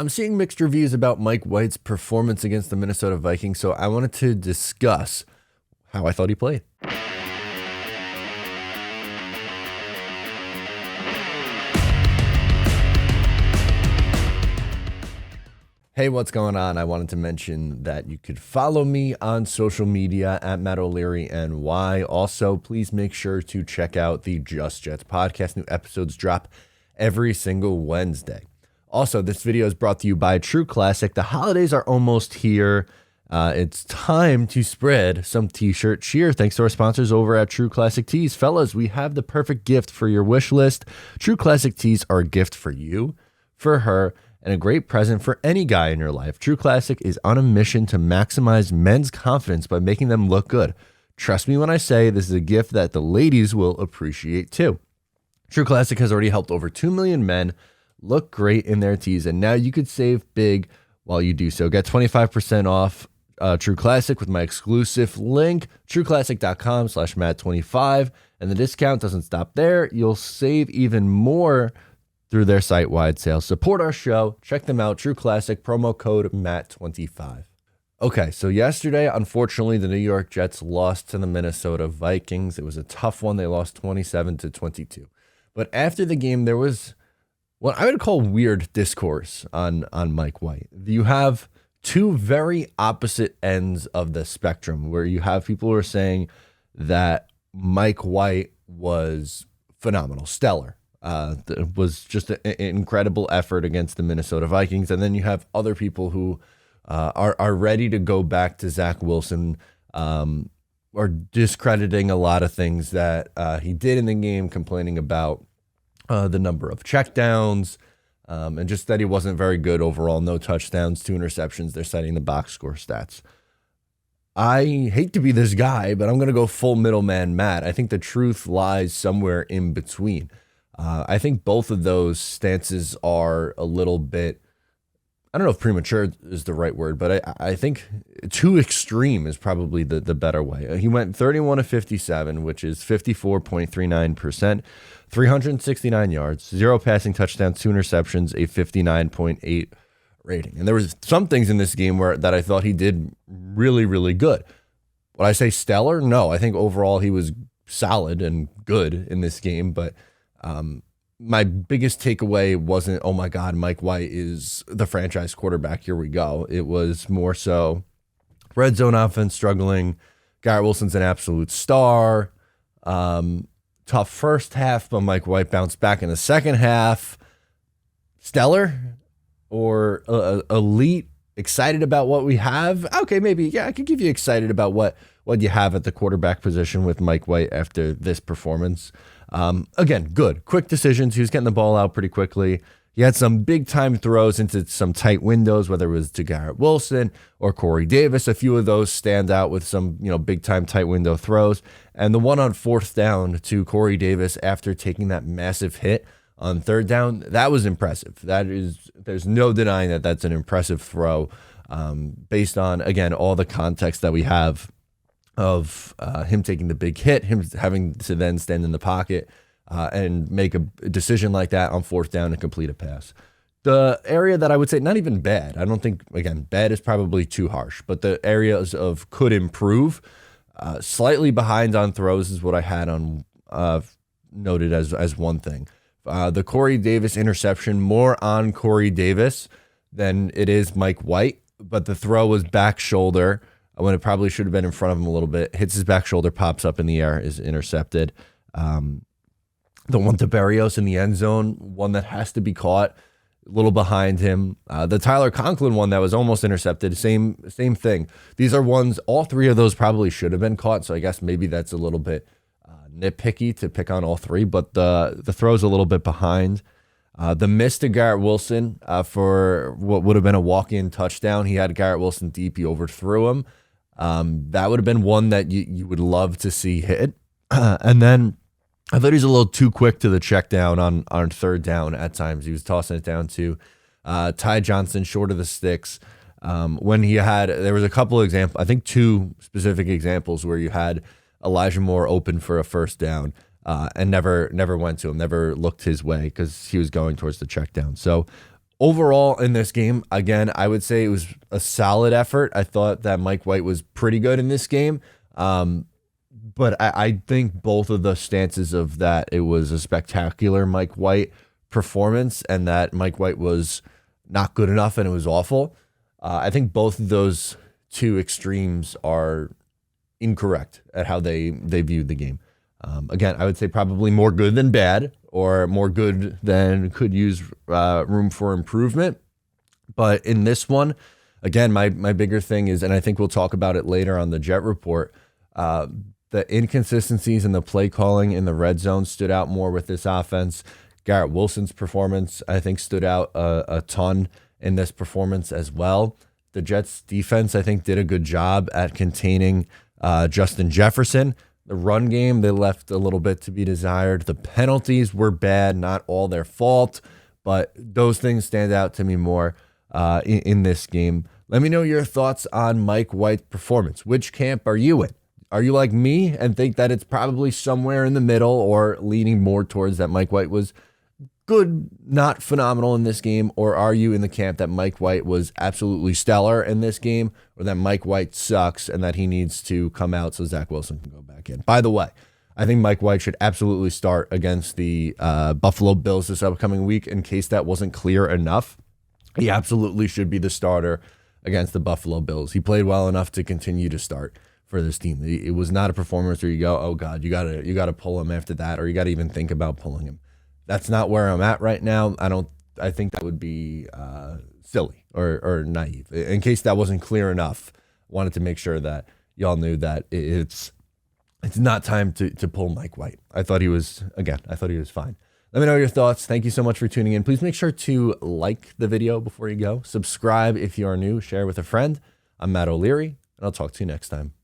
I'm seeing mixed reviews about Mike White's performance against the Minnesota Vikings, so I wanted to discuss how I thought he played. Hey, what's going on? I wanted to mention that you could follow me on social media at Matt O'Leary NY. Also, please make sure to check out the Just Jets podcast. New episodes drop every single Wednesday. Also, this video is brought to you by True Classic. The holidays are almost here. It's time to spread some t-shirt cheer. Thanks to our sponsors over at True Classic Tees. Fellas, we have the perfect gift for your wish list. True Classic Tees are a gift for you, for her, and a great present for any guy in your life. True Classic is on a mission to maximize men's confidence by making them look good. Trust me when I say this is a gift that the ladies will appreciate too. True Classic has already helped over 2 million men look great in their tees, and now you could save big while you do so. Get 25% off True Classic with my exclusive link, trueclassic.com/Matt25, and the discount doesn't stop there. You'll save even more through their site-wide sale. Support our show. Check them out. True Classic, promo code Matt25. Okay, so yesterday, unfortunately, the New York Jets lost to the Minnesota Vikings. It was a tough one. They lost 27-22. But after the game, there was what I would call weird discourse on Mike White. You have two very opposite ends of the spectrum, where you have people who are saying that Mike White was phenomenal, stellar. It was just an incredible effort against the Minnesota Vikings. And then you have other people who are ready to go back to Zach Wilson, or discrediting a lot of things that he did in the game, complaining about the number of checkdowns, and just that he wasn't very good overall. No touchdowns, 2 interceptions. They're citing the box score stats. I hate to be this guy, but I'm going to go full middleman Matt. I think the truth lies somewhere in between. I think both of those stances are a little bit, I don't know if premature is the right word, but I think too extreme is probably the better way. He went 31 of 57, which is 54.39%, 369 yards, 0 passing touchdowns, 2 interceptions, a 59.8 rating. And there was some things in this game that I thought he did really, really good. Would I say stellar? No, I think overall he was solid and good in this game, but my biggest takeaway wasn't, oh my God, Mike White is the franchise quarterback. Here we go. It was more so red zone offense struggling. Garrett Wilson's an absolute star. Tough first half, but Mike White bounced back in the second half. Stellar or elite, excited about what we have. Okay, maybe, yeah, I could give you excited about what you have at the quarterback position with Mike White after this performance. Again, good, quick decisions. He was getting the ball out pretty quickly. He had some big time throws into some tight windows, whether it was to Garrett Wilson or Corey Davis. A few of those stand out with some, big time tight window throws. And the one on 4th down to Corey Davis after taking that massive hit on 3rd down, that was impressive. There's no denying that that's an impressive throw, based on, again, all the context that we have of him taking the big hit, him having to then stand in the pocket and make a decision like that on 4th down and complete a pass. The area that I would say, not even bad, I don't think, again, bad is probably too harsh, but the areas of could improve, slightly behind on throws is what I had on noted as one thing. The Corey Davis interception, more on Corey Davis than it is Mike White, but the throw was back shoulder when it probably should have been in front of him a little bit. Hits his back shoulder, pops up in the air, is intercepted. The one to Berrios in the end zone, one that has to be caught, a little behind him. The Tyler Conklin one that was almost intercepted, same thing. These are ones, all 3 of those probably should have been caught, so I guess maybe that's a little bit nitpicky to pick on all 3, but the throw's a little bit behind. The miss to Garrett Wilson for what would have been a walk-in touchdown. He had Garrett Wilson deep. He overthrew him. That would have been one that you would love to see hit. And then I thought he was a little too quick to the check down on 3rd down at times. He was tossing it down to Ty Johnson short of the sticks. There was a couple examples, I think 2 specific examples where you had Elijah Moore open for a 1st down and never went to him, never looked his way because he was going towards the check down. So Overall in this game, again, I would say it was a solid effort. I thought that Mike White was pretty good in this game. But I think both of the stances of that, it was a spectacular Mike White performance and that Mike White was not good enough and it was awful. I think both of those two extremes are incorrect at how they viewed the game. Again, I would say probably more good than bad, or more good than could use room for improvement. But in this one, again, my bigger thing is, and I think we'll talk about it later on the Jet Report, the inconsistencies in the play calling in the red zone stood out more with this offense. Garrett Wilson's performance, I think, stood out a ton in this performance as well. The Jets defense, I think, did a good job at containing Justin Jefferson. The run game, they left a little bit to be desired. The penalties were bad, not all their fault, but those things stand out to me more in this game. Let me know your thoughts on Mike White's performance. Which camp are you in? Are you like me and think that it's probably somewhere in the middle, or leaning more towards that Mike White was good, not phenomenal in this game? Or are you in the camp that Mike White was absolutely stellar in this game, or that Mike White sucks and that he needs to come out so Zach Wilson can go back in? By the way, I think Mike White should absolutely start against the Buffalo Bills this upcoming week. In case that wasn't clear enough, he absolutely should be the starter against the Buffalo Bills. He played well enough to continue to start for this team. It was not a performance where you go, oh God, you gotta pull him after that, or you gotta even think about pulling him. That's not where I'm at right now. I think that would be silly or naive. In case that wasn't clear enough, wanted to make sure that y'all knew that it's not time to pull Mike White. I thought he was fine. Let me know your thoughts. Thank you so much for tuning in. Please make sure to like the video before you go. Subscribe if you are new. Share with a friend. I'm Matt O'Leary, and I'll talk to you next time.